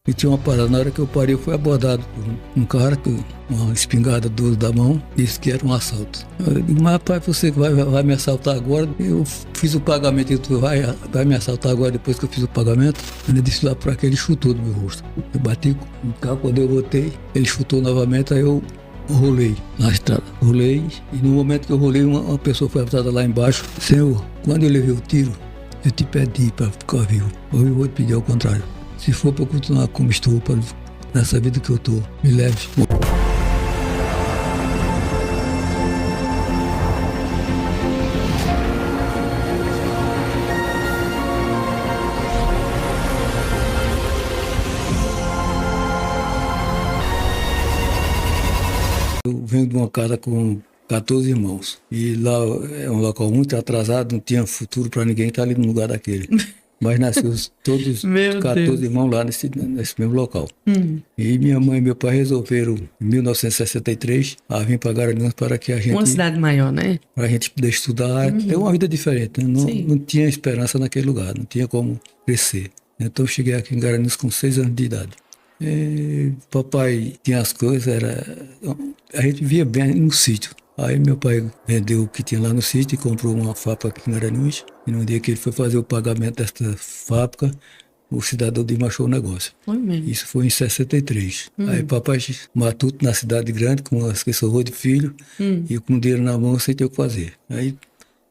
E tinha uma parada, na hora que eu parei, eu fui abordado por um cara com uma espingarda dura da mão, disse que era um assalto. Eu digo, mas rapaz, você vai me assaltar agora? Eu fiz o pagamento e tu vai me assaltar agora depois que eu fiz o pagamento? Ele disse lá pra que ele chutou no meu rosto. Eu bati com o carro, quando eu voltei, ele chutou novamente, aí eu rolei na estrada. Rolei, e no momento que eu rolei, uma pessoa foi avisada lá embaixo: Senhor, quando eu levei o tiro, eu te pedi para ficar vivo. Hoje eu vou te pedir ao contrário. Se for para eu continuar como estou, nessa vida que eu estou, me leve. Eu venho de uma casa com 14 irmãos. E lá é um local muito atrasado, não tinha futuro para ninguém estar ali no lugar daquele. Mas nasceu todos 14 irmãos lá nesse mesmo local. E minha mãe e meu pai resolveram, em 1963, a vir para Garanhuns para que a gente... Uma cidade maior, né? Para a gente poder estudar, ter uma vida diferente. Né? Não tinha esperança naquele lugar, não tinha como crescer. Então eu cheguei aqui em Garanhuns com 6 anos de idade. E papai tinha as coisas, a gente vivia bem no sítio. Aí meu pai vendeu o que tinha lá no sítio e comprou uma fábrica aqui em Garanhuns. E no dia que ele foi fazer o pagamento desta fábrica, o cidadão desmanchou o negócio. Foi mesmo. Isso foi em 63. Aí papai matuto na cidade grande, com as pessoas de filho, e com dinheiro na mão sem ter o que fazer. Aí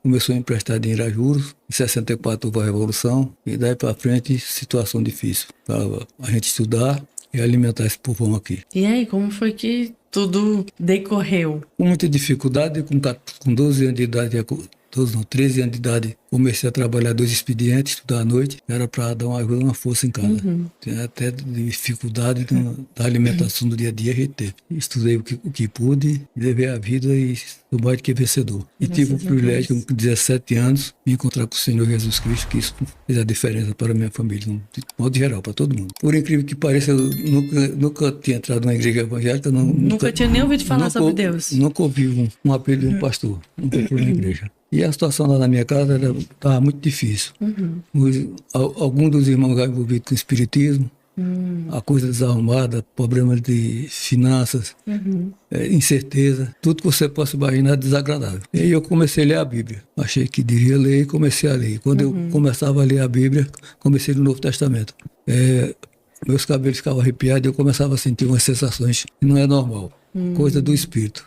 começou a emprestar dinheiro a juros. Em 64 houve a Revolução, e daí para frente, situação difícil para a gente estudar e alimentar esse povão aqui. E aí, como foi que tudo decorreu? Com muita dificuldade, com 12 anos de idade, 13 anos de idade, comecei a trabalhar 2 expedientes, estudar à noite, era para dar uma força em casa. Tinha até dificuldade da alimentação do dia a dia, a gente teve. Estudei o que pude, levei a vida e sou mais do que vencedor. E tive o privilégio, com 17 anos, de me encontrar com o Senhor Jesus Cristo, que isso fez a diferença para a minha família, de modo geral, para todo mundo. Por incrível que pareça, eu nunca tinha entrado numa igreja evangélica. Nunca tinha nem ouvido falar sobre Deus? Nunca ouvi um apelo de um pastor, nunca fui na igreja. E a situação lá na minha casa estava muito difícil. Alguns dos irmãos já envolvidos com espiritismo, a coisa desarrumada, problemas de finanças, incerteza, tudo que você possa imaginar desagradável. E aí eu comecei a ler a Bíblia. Achei que devia ler e comecei a ler. Quando eu começava a ler a Bíblia, comecei no Novo Testamento. Meus cabelos ficavam arrepiados e eu começava a sentir umas sensações que não é normal. Coisa do espírito.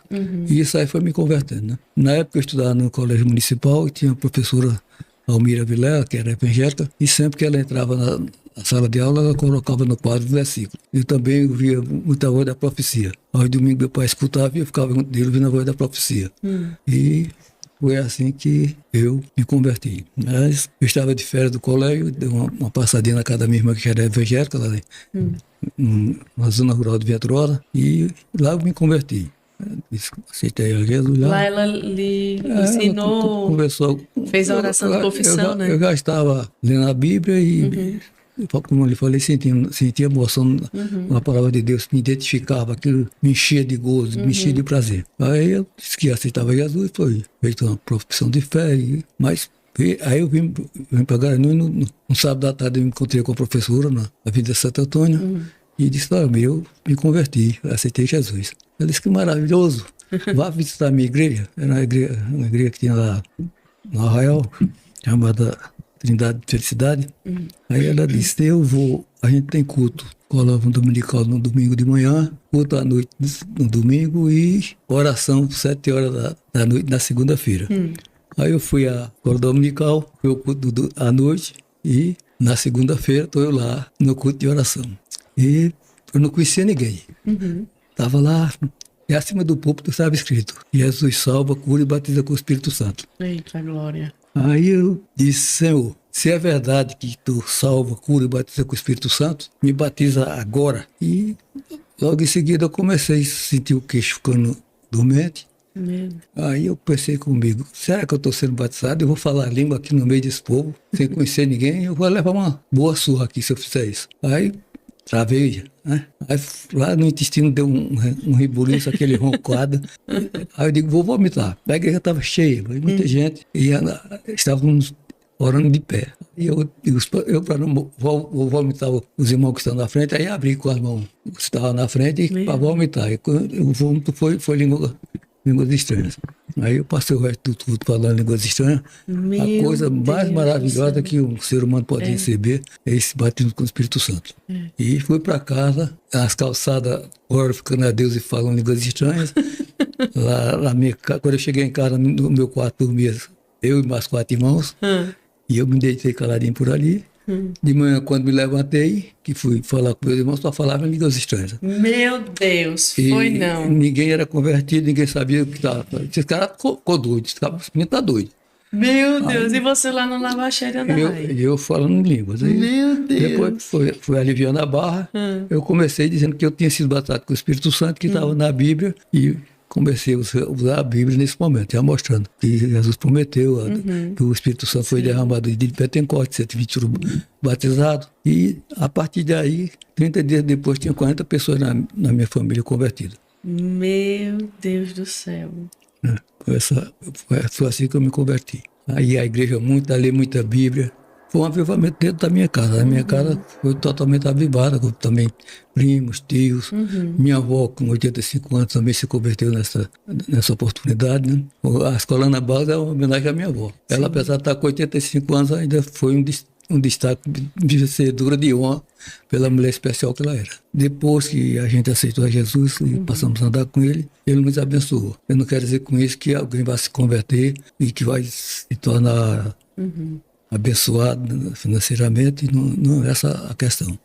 E isso aí foi me convertendo, né? Na época eu estudava no colégio municipal e tinha a professora Almira Vilela, que era evangélica, e sempre que ela entrava na sala de aula, ela colocava no quadro o versículo. Eu também ouvia muita voz da profecia. Aos domingos meu pai escutava e eu ficava dele ouvindo a voz da profecia. E foi assim que eu me converti. Mas eu estava de férias do colégio, dei uma passadinha na casa da minha irmã, que era evangélica, lá na zona rural de Venturosa, e lá eu me converti. Aceitei a Jesus lá. Lá ela lhe ensinou, conversou, fez a oração de confissão, né? Eu já estava lendo a Bíblia e, como eu lhe falei, sentia emoção na palavra de Deus, me identificava, aquilo me enchia de gozo, me enchia de prazer. Aí eu disse que aceitava Jesus, foi feito uma profissão de fé, mas aí eu vim para Garanhuns, no sábado da tarde eu me encontrei com a professora na Avenida Santo Antônio e disse: eu me converti, aceitei Jesus. Ela disse: que maravilhoso, vá visitar a minha igreja. Era uma igreja que tinha lá no Arraial, chamada Trindade de Felicidade. Aí ela disse: eu vou, a gente tem culto colava um dominical no domingo de manhã, culto à noite no domingo e oração 7 horas da noite na segunda-feira. Aí eu fui à escola dominical, fui ao culto à noite e na segunda-feira estou eu lá no culto de oração. E eu não conhecia ninguém. Estava lá, e acima do púlpito estava escrito: Jesus salva, cura e batiza com o Espírito Santo. Eita glória. Aí eu disse: Senhor, se é verdade que tu salva, cura e batiza com o Espírito Santo, me batiza agora. E logo em seguida eu comecei a sentir o queixo ficando dormente. Aí eu pensei comigo: será que eu estou sendo batizado? Eu vou falar a língua aqui no meio desse povo, sem conhecer ninguém, eu vou levar uma boa surra aqui se eu fizer isso. Aí travei, né? Aí lá no intestino deu um rebuliço, aquele roncado. Aí eu digo: vou vomitar. A igreja estava cheia, muita gente. E estávamos orando de pé. E eu para não vomitar os irmãos que estão na frente, aí abri com as mãos que estavam na frente para vomitar. E o vômito foi línguas estranhas. Aí eu passei o resto do tudo falando línguas estranhas. A coisa mais maravilhosa que um ser humano pode receber é esse batismo com o Espírito Santo. E fui para casa, nas calçadas, glorificando a Deus e falando línguas estranhas. Quando eu cheguei em casa, no meu quarto dormia eu e mais 4 irmãos. E eu me deitei caladinho por ali. De manhã, quando me levantei, que fui falar com meus irmãos, só falava em línguas estranhas. Meu Deus, foi não. Ninguém era convertido, ninguém sabia o que estava. Esse cara ficou doido, esse menino tá doido. Meu Deus, e você lá no lavacheiro andava? Eu falando em línguas. Aí, meu Deus. Depois foi aliviando a barra. Eu comecei dizendo que eu tinha sido batizado com o Espírito Santo, que estava na Bíblia, e comecei a usar a Bíblia nesse momento, já mostrando que Jesus prometeu, que o Espírito Santo foi derramado de Pentecostes, 120 batizados, e a partir daí, 30 dias depois, tinha 40 pessoas na minha família convertidas. Meu Deus do céu. Foi assim que eu me converti. Aí a igreja lê muita Bíblia. Foi um avivamento dentro da minha casa. A minha casa foi totalmente avivada, com também primos, tios. Minha avó, com 85 anos, também se converteu nessa oportunidade. Né? A Escola Ana Barros é uma homenagem à minha avó. Ela, apesar de estar com 85 anos, ainda foi um destaque de vencedora de honra pela mulher especial que ela era. Depois que a gente aceitou a Jesus e passamos a andar com ele nos abençoou. Eu não quero dizer com isso que alguém vai se converter e que vai se tornar abençoado financeiramente, não é essa a questão.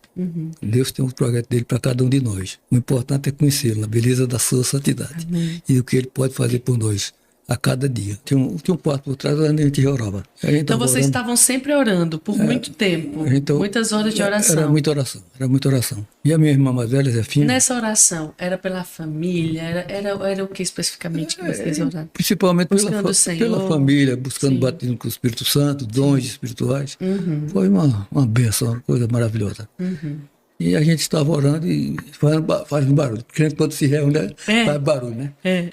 Deus tem um projeto dele para cada um de nós. O importante é conhecê-lo, a beleza da sua santidade. E o que ele pode fazer por nós a cada dia. Tinha um quarto por trás onde a gente orava. Então vocês estavam sempre orando por muito tempo, muitas horas de oração. Era muita oração. E a minha irmã mais velha, Zefina... Nessa oração, era pela família? Era o que especificamente que vocês oravam? Principalmente pela família, buscando batismo com o Espírito Santo, dons espirituais. Foi uma bênção, uma coisa maravilhosa. E a gente estava orando e fazendo barulho. Porque quando se reúne, faz barulho, né?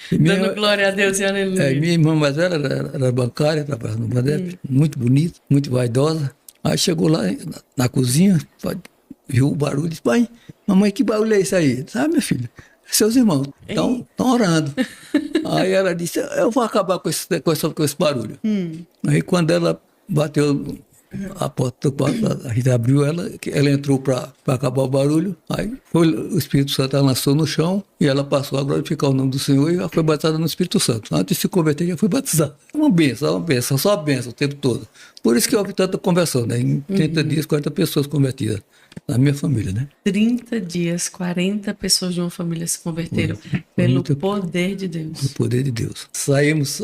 Dando glória a Deus e aleluia. Minha irmã mais velha era bancária, trabalhava no Badep, muito bonita, muito vaidosa. Aí chegou lá na cozinha, viu o barulho e disse: pai, mamãe, que barulho é esse aí? Sabe, minha filha? Seus irmãos estão orando. Aí ela disse: eu vou acabar com esse barulho. Aí quando ela bateu a porta do quarto, a gente abriu ela entrou para acabar o barulho. Aí o Espírito Santo, ela lançou no chão e ela passou a glorificar o nome do Senhor e já foi batizada no Espírito Santo. Antes de se converter, já foi batizada. Uma bênção, só bênção o tempo todo. Por isso que houve tanta conversão, né? Em 30 dias, 40 pessoas convertidas na minha família, né? 30 dias, 40 pessoas de uma família se converteram pelo poder de Deus. Pelo poder de Deus. Saímos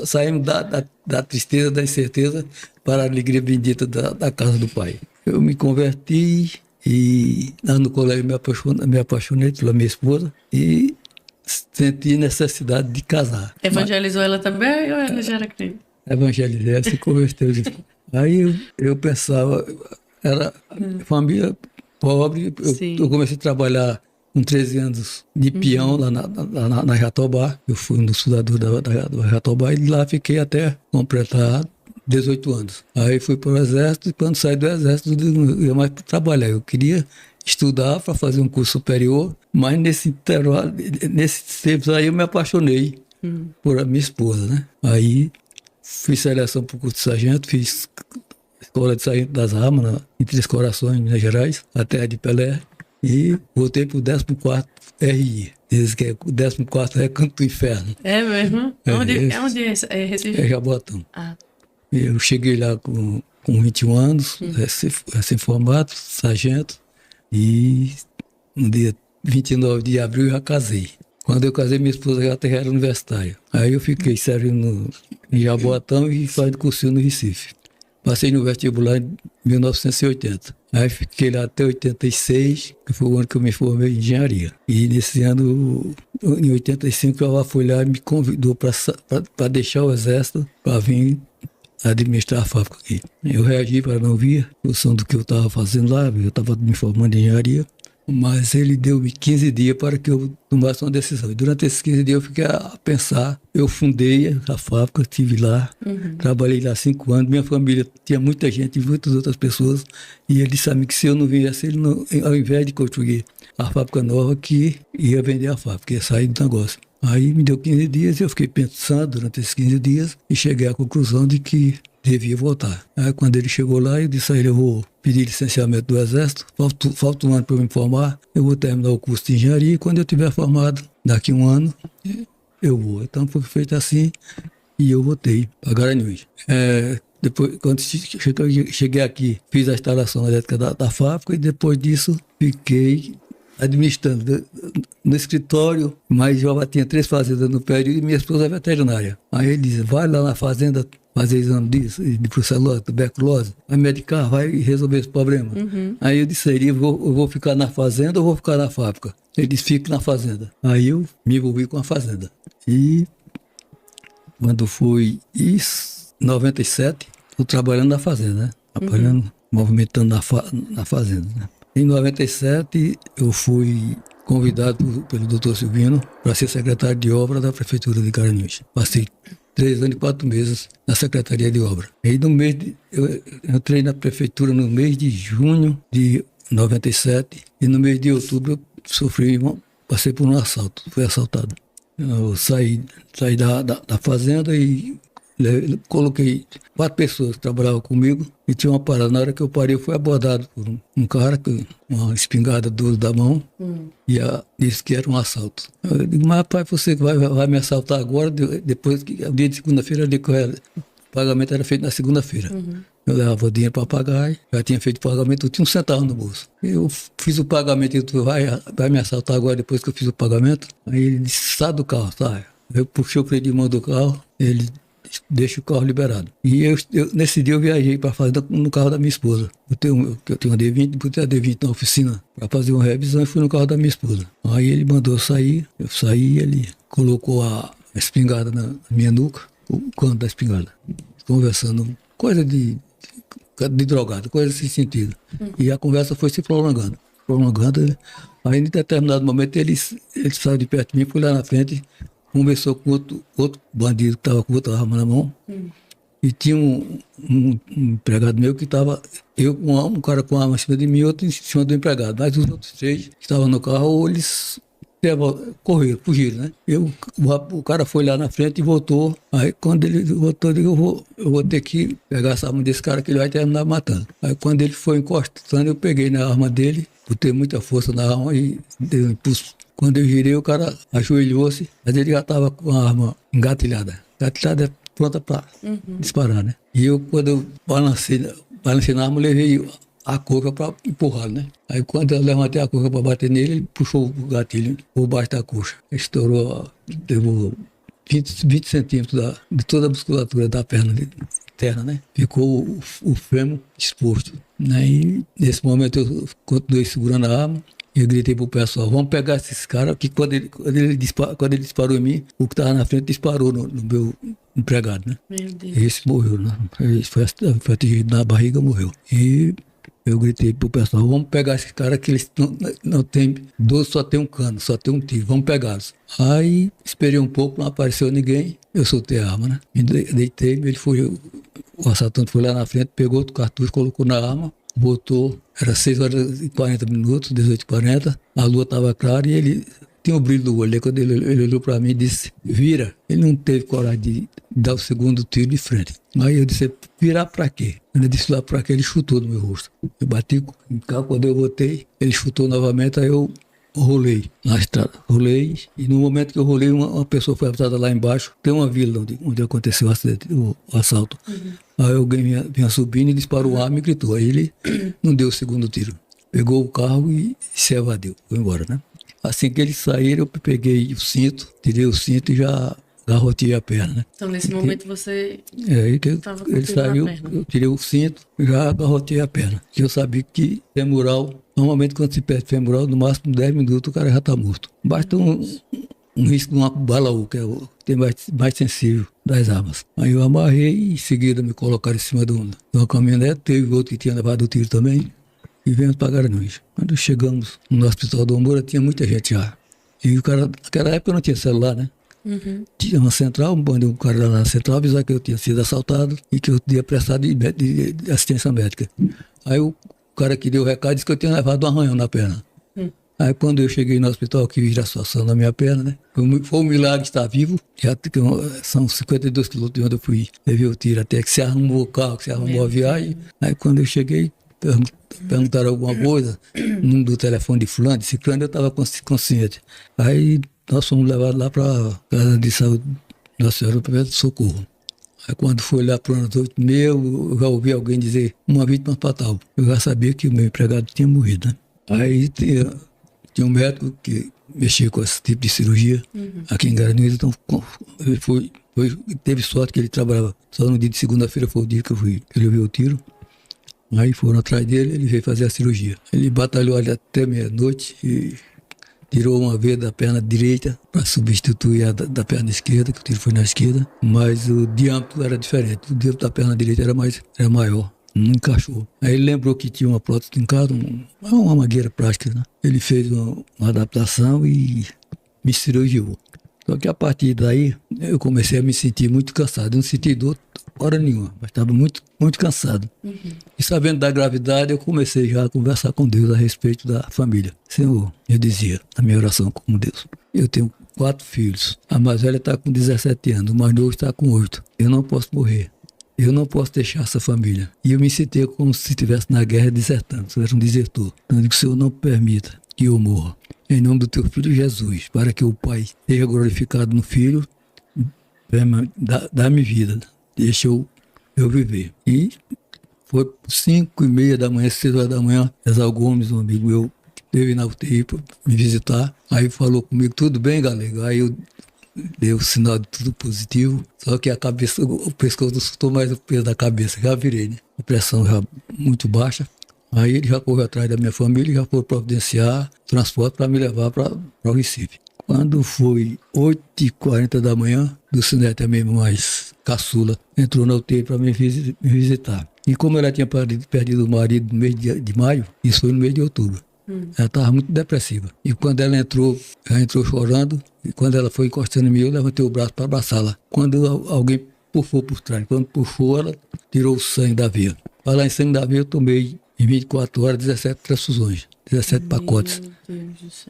da tristeza, da incerteza, para a alegria bendita da casa do Pai. Eu me converti e lá no colégio me apaixonei pela minha esposa e senti necessidade de casar. Evangelizou ela também ou ela já era crente? Evangelizei, ela se converteu. Aí eu pensava, era família pobre, eu comecei a trabalhar com 13 anos de peão lá na Jatobá. Eu fui um dos fundadores da Jatobá e lá fiquei até completar 18 anos. Aí fui para o exército e quando saí do exército eu ia mais para trabalhar. Eu queria estudar para fazer um curso superior, mas nesse tempo aí eu me apaixonei por a minha esposa, né? Aí fiz seleção para o curso de sargento, fiz escola de sargento das armas em Três Corações, Minas Gerais, a terra de Pelé, e voltei para o 14º RI. Diz que o 14º é Canto do Inferno. É mesmo? Onde é Recife? É Jaboatão. Eu cheguei lá com 21 anos, recém-formado, sargento, e no dia 29 de abril eu já casei. Quando eu casei, minha esposa já era universitária. Aí eu fiquei servindo em Jaboatão e fazendo cursinho no Recife. Passei no vestibular em 1980. Aí fiquei lá até 86, que foi o ano que eu me formei em engenharia. E nesse ano, em 85, ela foi lá e me convidou para deixar o exército, para vir administrar a fábrica aqui. Eu reagi para não vir, em função do que eu estava fazendo lá, eu estava me formando em engenharia. Mas ele deu-me 15 dias para que eu tomasse uma decisão. E durante esses 15 dias eu fiquei a pensar. Eu fundei a fábrica, estive lá, trabalhei lá 5 anos. Minha família tinha muita gente, muitas outras pessoas. E ele disse a mim que se eu não viesse, ele não, ao invés de construir a fábrica nova, que ia vender a fábrica, ia sair do negócio. Aí me deu 15 dias e eu fiquei pensando durante esses 15 dias e cheguei à conclusão de que devia voltar. Aí quando ele chegou lá, eu disse a ele, eu vou pedir licenciamento do Exército, falta um ano para eu me formar, eu vou terminar o curso de engenharia e quando eu tiver formado, daqui a um ano, eu vou. Então foi feito assim e eu voltei para Garanhuns. Depois, quando cheguei aqui, fiz a instalação elétrica da fábrica e depois disso fiquei administrando no escritório, mas já tinha 3 fazendas no período e minha esposa é veterinária. Aí ele disse, vai lá na fazenda fazer exame disso, de brucelose, tuberculose, vai medicar, vai resolver esse problema. Aí eu disse, eu vou ficar na fazenda ou vou ficar na fábrica? Ele disse, fique na fazenda. Aí eu me envolvi com a fazenda. E quando foi isso, 97, estou trabalhando na fazenda, né? Trabalhando, movimentando na fazenda, né? Em 97, eu fui convidado pelo Dr. Silvino para ser secretário de obra da Prefeitura de Garanhuns. Passei 3 anos e 4 meses na Secretaria de Obra. E eu entrei na Prefeitura no mês de junho de 97 e no mês de outubro eu passei por um assalto, fui assaltado. Eu saí da fazenda e coloquei 4 pessoas que trabalhavam comigo e tinha uma parada. Na hora que eu parei, eu fui abordado por um cara com uma espingarda 12 da mão e disse que era um assalto. Eu digo, mas rapaz, você vai me assaltar agora, depois que o dia de segunda-feira, o pagamento era feito na segunda-feira. Eu levava o dinheiro para pagar, já tinha feito o pagamento, eu tinha R$1 no bolso. Eu fiz o pagamento, ele disse, vai me assaltar agora depois que eu fiz o pagamento? Aí ele disse, sai do carro, sai. Eu puxei o freio de mão do carro, ele deixa o carro liberado. E nesse dia eu viajei para fazer no carro da minha esposa. Eu tenho uma D20, botei a D20 na oficina para fazer uma revisão e fui no carro da minha esposa. Aí ele mandou eu saí, ele colocou a espingarda na minha nuca, o canto da espingarda, conversando, coisa de drogado, coisa desse sentido. E a conversa foi se prolongando. Aí em determinado momento ele saiu de perto de mim, foi lá na frente, conversou com outro bandido que estava com outra arma na mão. E tinha um empregado meu que estava, um cara com a arma em cima de mim e outro em cima do empregado. Mas os outros 3 que estavam no carro, eles correram, fugiram, né? O cara foi lá na frente e voltou. Aí quando ele voltou, eu digo, eu vou ter que pegar essa arma desse cara que ele vai terminar matando. Aí quando ele foi encostando, eu peguei na arma dele, botei muita força na arma e dei um impulso. Quando eu girei, o cara ajoelhou-se, mas ele já estava com a arma engatilhada. Engatilhada é pronta para disparar, né? E quando eu balancei na arma, levei a coca para empurrar, né? Aí quando eu levantei a coca para bater nele, ele puxou o gatilho por baixo da coxa. Estourou, levou 20 centímetros de toda a musculatura da perna interna, né? Ficou o fêmur exposto. E nesse momento eu continuei segurando a arma. Eu gritei pro pessoal, vamos pegar esses caras, que quando ele disparou em mim, o que estava na frente disparou no meu empregado, né? Meu Deus. Esse morreu, né? Esse foi atingido na barriga, morreu. E eu gritei pro pessoal, vamos pegar esses caras que eles não tem 12, só tem um cano, só tem um tiro, vamos pegá-los. Aí esperei um pouco, não apareceu ninguém, eu soltei a arma, né? Me deitei, o assaltante foi lá na frente, pegou outro cartucho, colocou na arma, botou, era 6h40, 18h40, a lua estava clara e ele tinha o brilho do olho. Quando ele olhou para mim e disse, vira. Ele não teve coragem de dar o segundo tiro de frente. Aí eu disse, virar para quê? Quando ele disse lá para quê, ele chutou no meu rosto. Eu bati com o carro, quando eu voltei, ele chutou novamente, aí eu rolei na estrada. Rolei, e no momento que eu rolei, uma pessoa foi avisada lá embaixo. Tem uma vila onde aconteceu o acidente, o assalto. Aí alguém vinha subindo e disparou a arma e gritou. Aí ele não deu o segundo tiro. Pegou o carro e se evadiu, foi embora, né? Assim que eles saíram, eu peguei o cinto, tirei o cinto e já garroteei a perna, né? Então, nesse momento, você estava com ele saiu, eu tirei o cinto e já garroteei a perna. Eu sabia que femoral, normalmente quando se perde femoral, no máximo 10 minutos o cara já está morto. Basta um risco de uma bala, que é o que tem mais sensível das armas. Aí eu amarrei e em seguida me colocaram em cima de uma caminhonete, teve outro que tinha levado o tiro também. e viemos para Garanhuns. Quando chegamos no Hospital do Moura, tinha muita gente já. E o cara, naquela época não tinha celular, né? Tinha uma central, mandei um cara lá na central avisar que eu tinha sido assaltado e que eu tinha prestado de assistência médica. Aí o cara que deu o recado disse que eu tinha levado um arranhão na perna. Aí quando eu cheguei no hospital, que vi a situação da minha perna, né? Foi um milagre estar vivo. Já são 52 quilômetros de onde eu fui. Levei o tiro até que se arrumou o carro, que se arrumou a viagem. Aí quando eu cheguei, perguntaram alguma coisa, o número do telefone de fulano, de ciclano, eu estava consciente. Aí nós fomos levados lá para a casa de saúde Nossa Senhora do Socorro. Aí quando foi lá para o ano 8h30, eu já ouvi alguém dizer uma vítima fatal. Eu já sabia que o meu empregado tinha morrido, né? Aí tinha um médico que mexia com esse tipo de cirurgia aqui em Garanhuns, então ele teve sorte que ele trabalhava. Só no dia de segunda-feira foi o dia que ele ouviu o tiro. Aí foram atrás dele, ele veio fazer a cirurgia. Ele batalhou ali até meia-noite e tirou uma veia da perna direita para substituir a da perna esquerda, que o tiro foi na esquerda, mas o diâmetro era diferente. O diâmetro da perna direita era maior, não encaixou. Aí ele lembrou que tinha uma prótese em casa, uma mangueira plástica, né? Ele fez uma adaptação e me cirurgiou. Só que a partir daí eu comecei a me sentir muito cansado. Eu não senti dor hora nenhuma, mas estava muito, muito cansado. E sabendo da gravidade, eu comecei já a conversar com Deus a respeito da família. Senhor, eu dizia na minha oração com Deus, eu tenho 4 filhos. A mais velha está com 17 anos, o mais novo está com 8. Eu não posso morrer. Eu não posso deixar essa família. E eu me senti como se estivesse na guerra desertando. Eu era um desertor. Então eu digo, Senhor, não permita que eu morra. Em nome do teu filho Jesus, para que o Pai seja glorificado no Filho, dá-me vida, deixa eu viver. E foi 5h30 da manhã, 6 horas da manhã, Exal Gomes, um amigo meu, veio na UTI para me visitar, aí falou comigo, tudo bem, galera? Aí eu dei o sinal de tudo positivo, só que a cabeça, o pescoço não soltou mais o peso da cabeça, já virei, né? A pressão já muito baixa. Aí ele já correu atrás da minha família e já foi providenciar transporte para me levar para o Recife. Quando foi 8h40 da manhã, Dulcinete, a minha irmã mais caçula, entrou na UTI para me visitar. E como ela tinha perdido o marido no mês de maio, isso foi no mês de outubro. Ela estava muito depressiva. E quando ela entrou chorando, e quando ela foi encostando em mim, eu levantei o braço para abraçá-la. Quando alguém puxou por trás, quando puxou, ela tirou o sangue da veia. Para lá em sangue da veia, eu tomei em 24 horas 17 transfusões, 17 pacotes.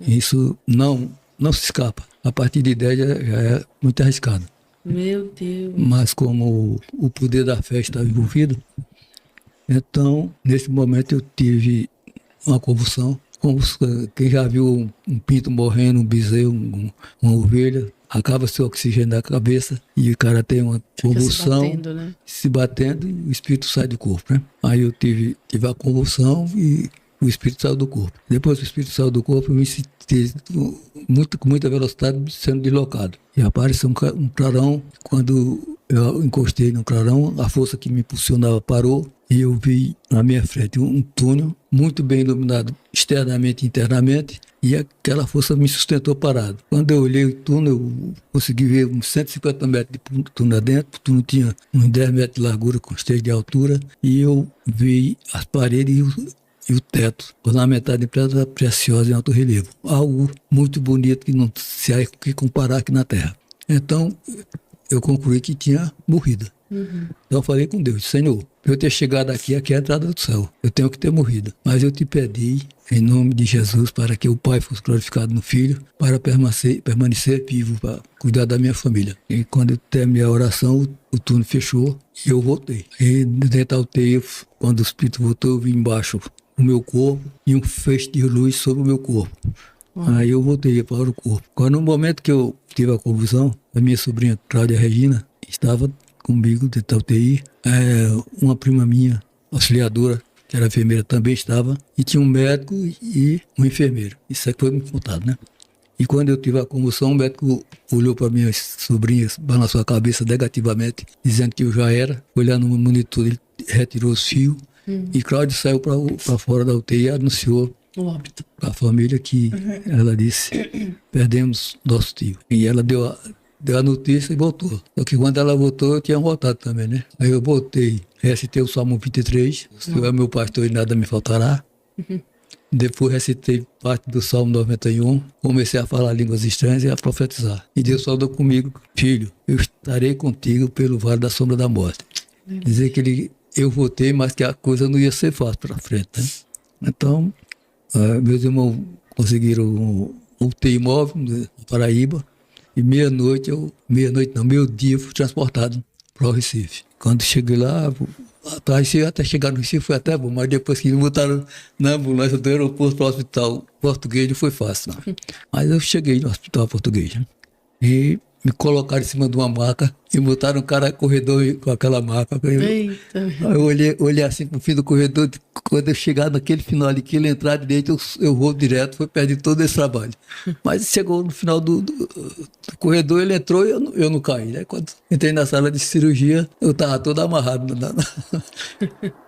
Isso não se escapa. A partir de 10 já é muito arriscado. Meu Deus. Mas como o poder da fé estava envolvido, então, nesse momento eu tive uma convulsão. Quem já viu um pinto morrendo, um bezerro, uma ovelha, acaba seu oxigênio da cabeça e o cara tem uma convulsão, se batendo e o espírito sai do corpo, né? Aí eu tive a convulsão e o espírito saiu do corpo. Depois que o espírito saiu do corpo, eu me senti com muita velocidade sendo deslocado. E apareceu um clarão. Quando eu encostei no clarão, a força que me impulsionava parou e eu vi na minha frente um túnel muito bem iluminado externamente e internamente, e aquela força me sustentou parado. Quando eu olhei o túnel, eu consegui ver uns 150 metros de túnel dentro. O túnel tinha uns 10 metros de largura com 3 de altura, e eu vi as paredes e o teto, ornamentado em pedra preciosa em alto relevo. Algo muito bonito que não se há que comparar aqui na Terra. Então, eu concluí que tinha morrido. Então eu falei com Deus, Senhor, eu ter chegado aqui é a entrada do céu. Eu tenho que ter morrido. Mas eu te pedi, em nome de Jesus, para que o Pai fosse glorificado no Filho, para permanecer vivo, para cuidar da minha família. E quando eu terminei a oração, o túnel fechou e eu voltei. E dentro da UTI, quando o Espírito voltou, eu vi embaixo o meu corpo e um feixe de luz sobre o meu corpo. Aí eu voltei para o corpo. Quando no momento que eu tive a convulsão, a minha sobrinha Cláudia Regina estava comigo dentro da UTI. Uma prima minha, auxiliadora, que era enfermeira, também estava. E tinha um médico e um enfermeiro. Isso é que foi me contado, né? E quando eu tive a convulsão, o médico olhou para minhas sobrinhas, balançou a cabeça negativamente, dizendo que eu já era. Olhando no monitor, ele retirou os fios. E Cláudia saiu para fora da UTI e anunciou o óbito para a família que ela disse, perdemos nosso tio. E ela deu a notícia e voltou. Só que quando ela voltou, eu tinha voltado também, né? Aí eu voltei, recitei o Salmo 23, o Senhor é meu pastor e nada me faltará. Depois recitei parte do Salmo 91, comecei a falar línguas estranhas e a profetizar. E Deus falou comigo: filho, eu estarei contigo pelo vale da sombra da morte. Dizer que eu votei, mas que a coisa não ia ser fácil para frente, né? Então, meus irmãos conseguiram um UTI móvel na Paraíba, e meio-dia eu fui transportado para o Recife. Quando cheguei lá, até chegar no Recife foi até bom, mas depois que me botaram na ambulância do aeroporto para o hospital português, não foi fácil, não. Mas eu cheguei no hospital português, né? E me colocaram em cima de uma maca e botaram um cara no corredor com aquela maca. Eita. Eu olhei assim pro fim do corredor, quando eu chegar naquele final ali, que ele entrar direito, eu vou direto, foi perder todo esse trabalho. Mas chegou no final do corredor, ele entrou e eu não caí, né? Quando entrei na sala de cirurgia, eu estava todo amarrado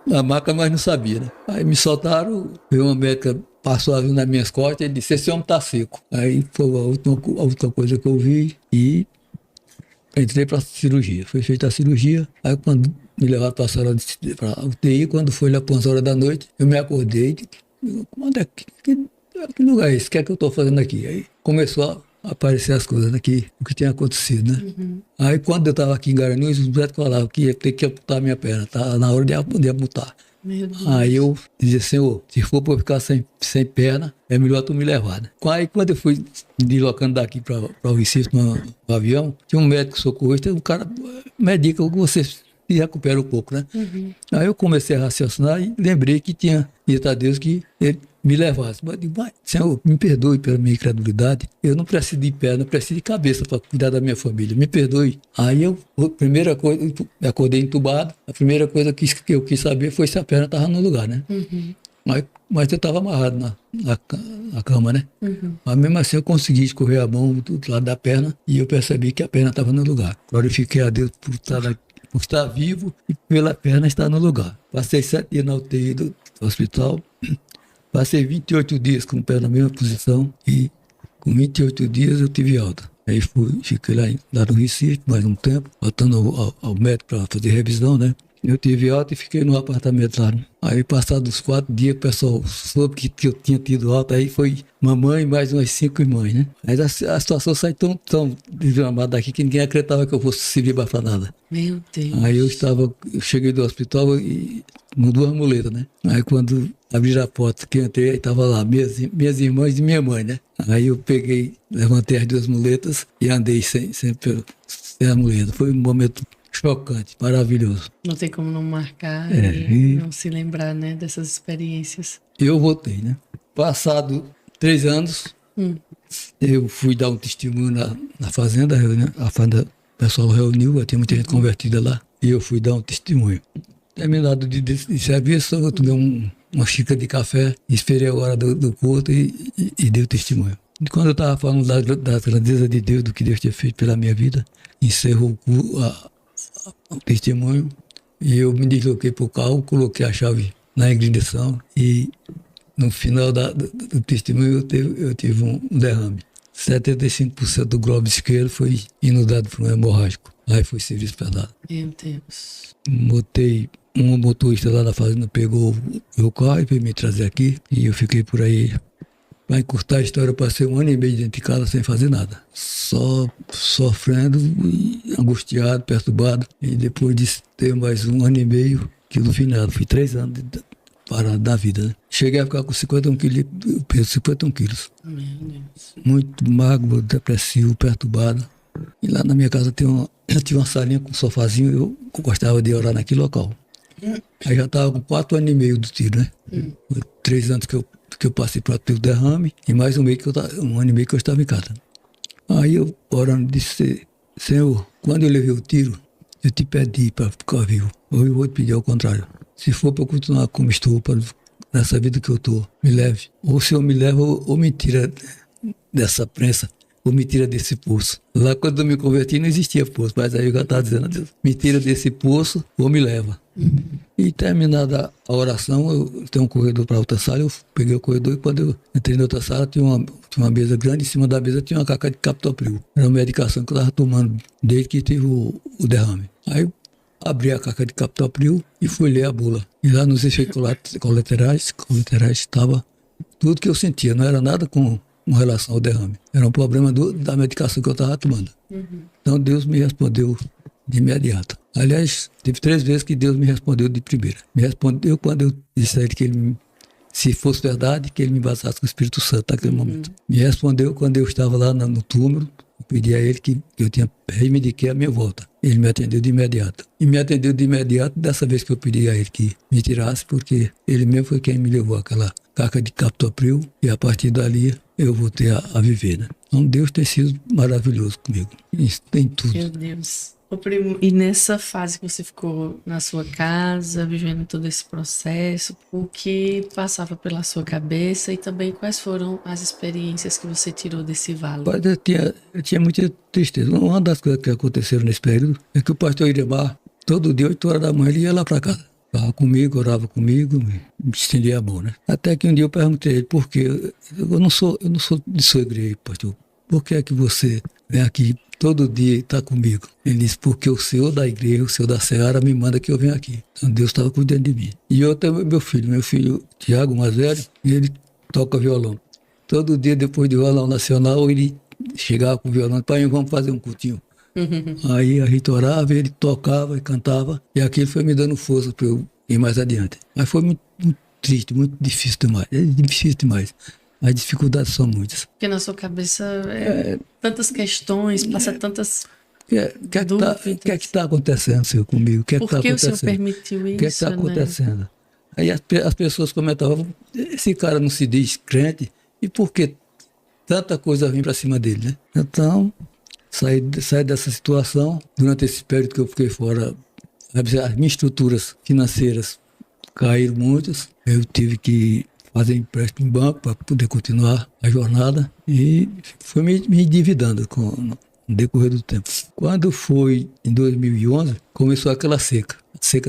na maca, mas não sabia, né? Aí me soltaram, veio uma médica, passou a mão nas minhas costas e disse: esse homem está seco. Aí foi a última coisa que eu vi e entrei para a cirurgia. Foi feita a cirurgia, aí quando me levaram para a sala para UTI, quando foi lá para 11 horas da noite, eu me acordei e disse: que lugar é esse? O que é que eu estou fazendo aqui? Aí começou a aparecer as coisas, né, o que tinha acontecido, né? Aí quando eu estava aqui em Garanhuns, os médicos falavam que ia ter que amputar a minha perna, tá na hora de amputar. Meu Deus. Aí eu dizia: Senhor, se for para eu ficar sem perna, é melhor tu me levar, né? Aí quando eu fui deslocando daqui para o Recife no avião, tinha um médico socorrista, um cara medica que você se recupera um pouco, né? Aí eu comecei a raciocinar e lembrei que tinha dito a Deus que ele me levasse. Mas eu digo: Senhor, me perdoe pela minha incredulidade, eu não preciso de perna, eu preciso de cabeça para cuidar da minha família, me perdoe. Aí primeira coisa, eu acordei entubado, a primeira coisa que eu quis saber foi se a perna estava no lugar, né? Mas eu estava amarrado na cama, né? Mas mesmo assim eu consegui escorrer a mão do lado da perna e eu percebi que a perna estava no lugar. Glorifiquei a Deus por estar vivo e pela perna estar no lugar. Passei 7 dias na UTI do hospital, passei 28 dias com o pé na mesma posição e com 28 dias eu tive alta. Aí fiquei lá no Recife mais um tempo, voltando ao médico para fazer revisão, né? Eu tive alta e fiquei no apartamento lá. Aí, passados 4 dias, o pessoal soube que eu tinha tido alta. Aí foi mamãe e mais umas 5 irmãs, né? Aí a situação sai tão desgramada daqui que ninguém acreditava que eu fosse servir para nada. Meu Deus. Aí eu cheguei do hospital e com 2 muletas, né? Aí quando abri a porta que eu entrei, aí tava lá minhas irmãs e minha mãe, né? Aí eu levantei as 2 muletas e andei sem a muleta. Foi um momento chocante, maravilhoso. Não tem como não marcar e não se lembrar, né, dessas experiências. Eu voltei, né? Passado 3 anos, eu fui dar um testemunho na fazenda, a fazenda, o pessoal reuniu, tinha muita gente convertida lá, e eu fui dar um testemunho. Terminado de serviço, eu tomei uma xícara de café, esperei a hora do culto e dei o testemunho. E quando eu estava falando da grandeza de Deus, do que Deus tinha feito pela minha vida, encerrou o testemunho e eu me desloquei para o carro, coloquei a chave na ignição e no final do testemunho eu tive um derrame. 75% do globo esquerdo foi inundado por um hemorrágico. Aí foi serviço pesado. Meu Deus. Um motorista lá da fazenda pegou o meu carro e veio me trazer aqui e eu fiquei por aí. Para encurtar a história, eu passei 1 ano e meio dentro de casa sem fazer nada. Só sofrendo, angustiado, perturbado. E depois de ter mais 1 ano e meio, que eu não fiz nada. Fui 3 anos parado da vida, né? Cheguei a ficar com 51 quilos, eu peso 51 quilos. Meu Deus. Muito magro, depressivo, perturbado. E lá na minha casa eu tinha uma salinha com um sofazinho, eu gostava de orar naquele local. Aí já estava com 4 anos e meio do tiro, né? 3 anos que eu passei para ter o derrame e mais 1 ano e meio que eu estava em casa. Aí eu, orando, disse: Senhor, quando eu levei o tiro, eu te pedi para ficar vivo. Ou eu vou te pedir ao contrário. Se for para eu continuar como estou, nessa vida que eu estou, me leve. Ou o Senhor me leva ou me tira dessa prensa, ou me tira desse poço. Lá quando eu me converti não existia poço, mas aí eu já estava dizendo a Deus: me tira desse poço ou me leva. E terminada a oração, eu tenho um corredor para outra sala, eu peguei o corredor e quando eu entrei na outra sala tinha uma mesa grande, em cima da mesa tinha uma caca de captopril. Era uma medicação que eu estava tomando desde que tive o derrame. Aí abri a carta de captopril e fui ler a bula. E lá nos efeitos colaterais estava tudo que eu sentia. Não era nada com relação ao derrame. Era um problema da medicação que eu estava tomando. Então Deus me respondeu de imediato. Aliás, teve 3 vezes que Deus me respondeu de primeira. Me respondeu quando eu disse a ele que ele, se fosse verdade, que ele me batizasse com o Espírito Santo naquele momento. Me respondeu quando eu estava lá no túmulo. Eu pedi a ele que eu tinha reivindiquei a minha volta. Ele me atendeu de imediato. E me atendeu de imediato dessa vez que eu pedi a ele que me tirasse, porque ele mesmo foi quem me levou aquela carga de captopril e a partir dali eu voltei a viver, né? Então Deus tem sido maravilhoso comigo. Isso tem tudo. Meu Deus. E nessa fase que você ficou na sua casa, vivendo todo esse processo, o que passava pela sua cabeça e também quais foram as experiências que você tirou desse vale? Eu tinha muita tristeza. Uma das coisas que aconteceram nesse período é que o pastor Iremar, todo dia, 8 horas da manhã, ele ia lá para casa. Falava comigo, orava comigo, me estendia a mão, né? Até que um dia eu perguntei a ele, por quê? Eu não sou de sua igreja, pastor. Por que é que você vem aqui todo dia e está comigo? Ele disse, porque o senhor da igreja, o senhor da Seara, me manda que eu venha aqui. Então Deus estava cuidando de mim. E outro é meu filho Tiago, mais velho, ele toca violão. Todo dia, depois do violão nacional, ele chegava com o violão, pai, vamos fazer um cultinho. Aí a gente orava, ele tocava e cantava, e aquilo foi me dando força para eu ir mais adiante. Mas foi muito, muito triste, muito difícil demais. É difícil demais. As dificuldades são muitas. Porque na sua cabeça tantas questões, passa tantas dúvidas. O que é que está acontecendo, Senhor, comigo? Por que o Senhor permitiu isso? O que é que está acontecendo? Né? Aí as pessoas comentavam, esse cara não se diz crente, e por que tanta coisa vem para cima dele, né? Então, saí dessa situação, durante esse período que eu fiquei fora, as minhas estruturas financeiras caíram muitas, eu tive que fazer empréstimo em banco para poder continuar a jornada e fui me endividando no decorrer do tempo. Quando foi em 2011, começou aquela seca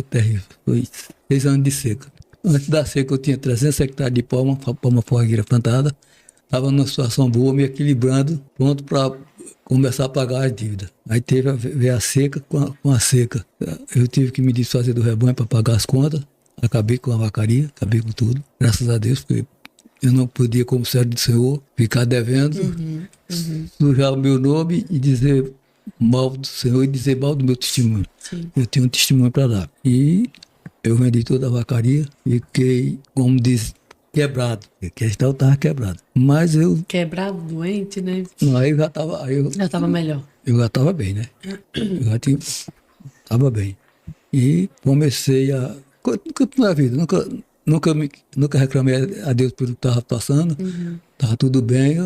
terrível, foi 6 anos de seca. Antes da seca eu tinha 300 hectares de palma forragueira plantada, estava numa situação boa, me equilibrando, pronto para começar a pagar as dívidas. Aí veio a seca, com a seca eu tive que me desfazer do rebanho para pagar as contas. Acabei com a vacaria, acabei com tudo, graças a Deus, porque eu não podia, como servo do Senhor, ficar devendo, sujar o meu nome e dizer mal do Senhor e dizer mal do meu testemunho. Sim. Eu tinha um testemunho para dar. E eu vendi toda a vacaria, fiquei, como diz, quebrado, porque a questão estava quebrado. Mas eu... Quebrado, doente, né? Não, aí eu já estava... Já estava melhor. Eu já estava bem, né? Eu já estava bem. E comecei a... Nunca na vida, nunca reclamei a Deus pelo que estava passando, estava tudo bem,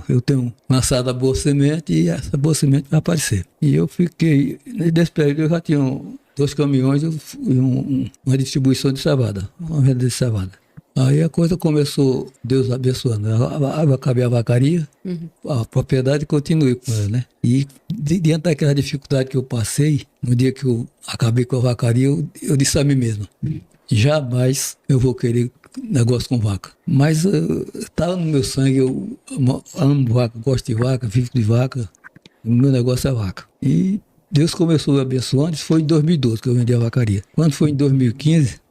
eu tenho lançado a boa semente e essa boa semente vai aparecer. E eu fiquei, nesse período eu já tinha 2 caminhões e uma distribuição de cevada, uma venda de cevada. Aí a coisa começou, Deus abençoando, eu acabei a vacaria, a propriedade continuei com ela, né? E diante daquela dificuldade que eu passei, no dia que eu acabei com a vacaria, eu disse a mim mesmo, jamais eu vou querer negócio com vaca. Mas estava no meu sangue, eu amo vaca, gosto de vaca, vivo de vaca, o meu negócio é vaca. E Deus começou abençoando, isso foi em 2012 que eu vendi a vacaria. Quando foi em 2015...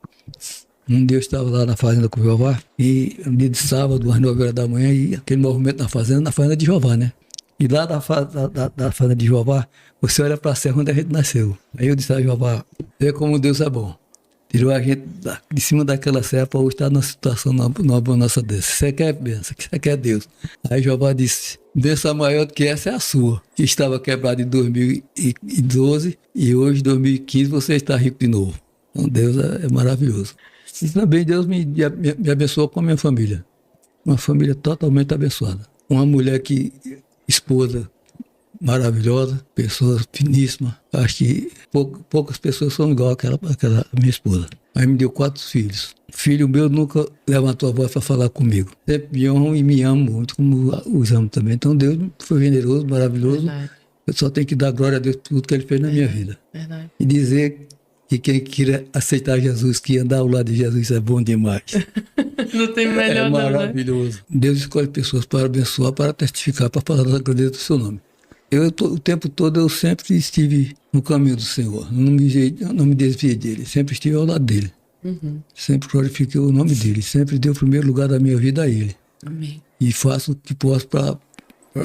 Um dia eu estava lá na fazenda com o Jeová, e um dia de sábado, às 9 horas da manhã, e aquele movimento na fazenda de Jeová, né? E lá da fazenda de Jeová, você olha para a serra onde a gente nasceu. Aí eu disse a Jeová, vê como Deus é bom. Tirou a gente de cima daquela serra para hoje estar numa situação numa nossa dessa. Você quer bênção, você quer Deus. Aí Jeová disse, bênção maior do que essa é a sua. Que estava quebrado em 2012 e hoje, em 2015, você está rico de novo. Então Deus é maravilhoso. E também Deus me abençoou com a minha família. Uma família totalmente abençoada. Uma mulher esposa maravilhosa, pessoa finíssima. Acho que poucas pessoas são igual àquela minha esposa. Aí me deu 4 filhos. Filho meu nunca levantou a voz para falar comigo. Sempre me honram e me amam muito, como os amo também. Então Deus foi generoso, maravilhoso. Verdade. Eu só tenho que dar glória a Deus por tudo que Ele fez na minha vida. Verdade. E dizer que quem queira aceitar Jesus, que andar ao lado de Jesus é bom demais. Não tem melhor não, né? Maravilhoso. Deus escolhe pessoas para abençoar, para testificar, para falar da grandeza do seu nome. O tempo todo eu sempre estive no caminho do Senhor. Não me desviei dele. Sempre estive ao lado dele. Sempre glorifiquei o nome dele. Sempre dei o primeiro lugar da minha vida a ele. Amém. E faço o que posso para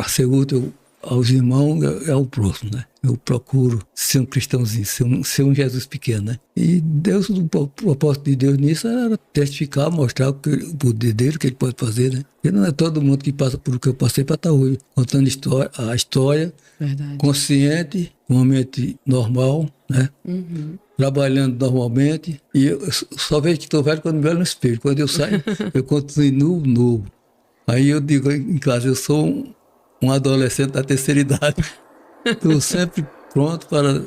ser útil aos irmãos e ao próximo, né? Eu procuro ser um cristãozinho, ser um Jesus pequeno, né? E Deus, o propósito de Deus nisso era testificar, mostrar o poder dele, o que ele pode fazer, né? Porque não é todo mundo que passa por o que eu passei para estar hoje, contando a história, Verdade. consciente, uma mente normal, né? Trabalhando normalmente. E eu só vejo que estou velho quando me olho no espelho. Quando eu saio, eu continuo novo. Aí eu digo em casa, eu sou um adolescente da terceira idade. Estou sempre pronto para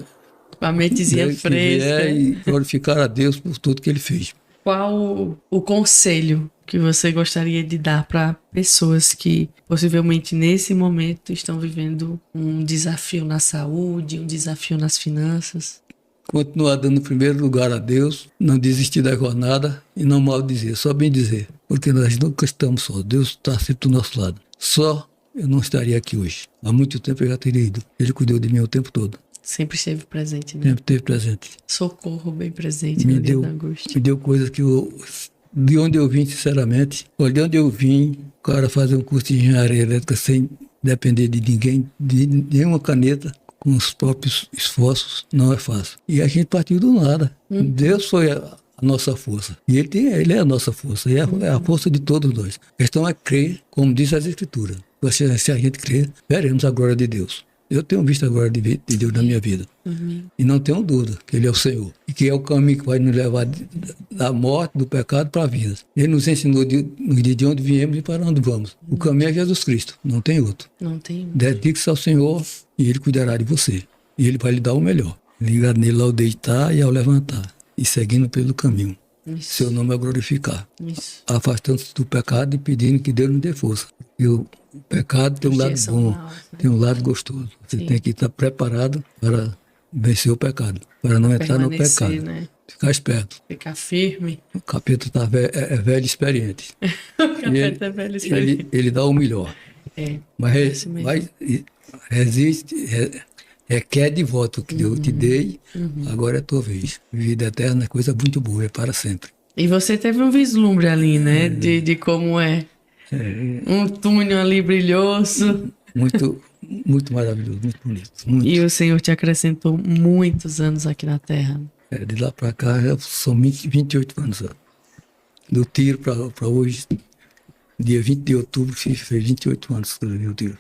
Com a mentezinha que fresca. vier e glorificar a Deus por tudo que ele fez. Qual o conselho que você gostaria de dar para pessoas que possivelmente nesse momento estão vivendo um desafio na saúde, um desafio nas finanças? Continuar dando o primeiro lugar a Deus, não desistir da jornada e não maldizer, só bem dizer. Porque nós nunca estamos só. Deus está sempre do nosso lado. Só eu não estaria aqui hoje. Há muito tempo eu já teria ido. Ele cuidou de mim o tempo todo. Sempre esteve presente, né? Sempre esteve presente. Socorro bem presente no dia da angústia. Me deu coisas que de onde eu vim, sinceramente, de onde eu vim, o cara fazer um curso de engenharia elétrica sem depender de ninguém, de nenhuma caneta, com os próprios esforços, não é fácil. E a gente partiu do nada. Deus foi a nossa força. E ele é a nossa força. E é a força de todos nós. A questão é crer, como diz as Escrituras. Se a gente crer, veremos a glória de Deus. Eu tenho visto a glória de Deus na minha vida. E não tenho dúvida que Ele é o Senhor. E que é o caminho que vai nos levar da morte, do pecado para a vida. Ele nos ensinou de onde viemos e para onde vamos. O caminho é Jesus Cristo, não tem outro. Não tem. Dedique-se ao Senhor e Ele cuidará de você. E Ele vai lhe dar o melhor. Ligado nele ao deitar e ao levantar. E seguindo pelo caminho. Isso. Seu nome é glorificar. Isso. Afastando-se do pecado e pedindo que Deus nos dê força. E o pecado tem um lado bom, tem um lado gostoso. Você tem que estar preparado para vencer o pecado, para não entrar no pecado. Né? Ficar esperto. Ficar firme. O capeta é velho e experiente. O capeta é velho e experiente. Ele dá o melhor. Mas resiste, requer de volta o que eu te dei, agora é a tua vez. Vida eterna é coisa muito boa, é para sempre. E você teve um vislumbre ali, né? De como é. Um túnel ali brilhoso. Muito maravilhoso, muito bonito. Muito. E o Senhor te acrescentou muitos anos aqui na Terra. De lá para cá já são 28 anos. Do tiro para hoje, dia 20 de outubro, fez 28 anos que eu levei o tiro.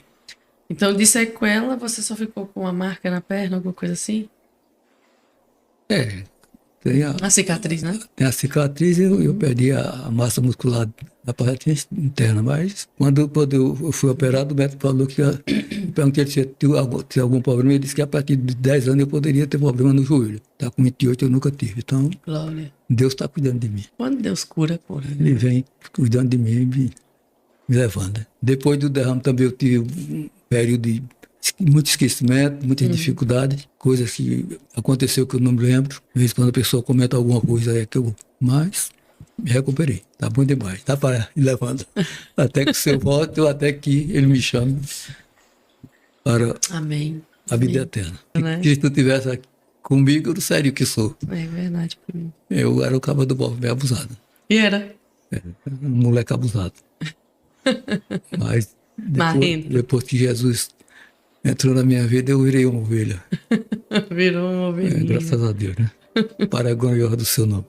Então, de sequela, você só ficou com uma marca na perna, alguma coisa assim? Tem a cicatriz, né? Tem a cicatriz e eu perdi a massa muscular da parte interna. Mas quando eu fui operado, o médico falou que eu perguntei se tinha algum problema. Ele disse que a partir de 10 anos eu poderia ter problema no joelho. Tá com 28 eu nunca tive. Então, glória. Deus está cuidando de mim. Quando Deus cura, cura. Né? Ele vem cuidando de mim e me levando. Depois do derrame também eu tive um período de muito esquecimento, muitas dificuldades, coisas que aconteceu que eu não me lembro. Às vezes quando a pessoa comenta alguma coisa é que eu... Mas me recuperei. Tá bom demais. Tá para ir levando. Até que o Senhor volte ou até que Ele me chame para Amém. A vida eterna. Né? Se Cristo estivesse aqui comigo, eu não seria o que sou. É verdade para mim. Eu era o cabo do povo bem abusado. E era? Um moleque abusado. Mas depois que Jesus entrou na minha vida, eu virei uma ovelha. Virou uma ovelhinha. Graças a Deus, né? Para a glória do seu nome.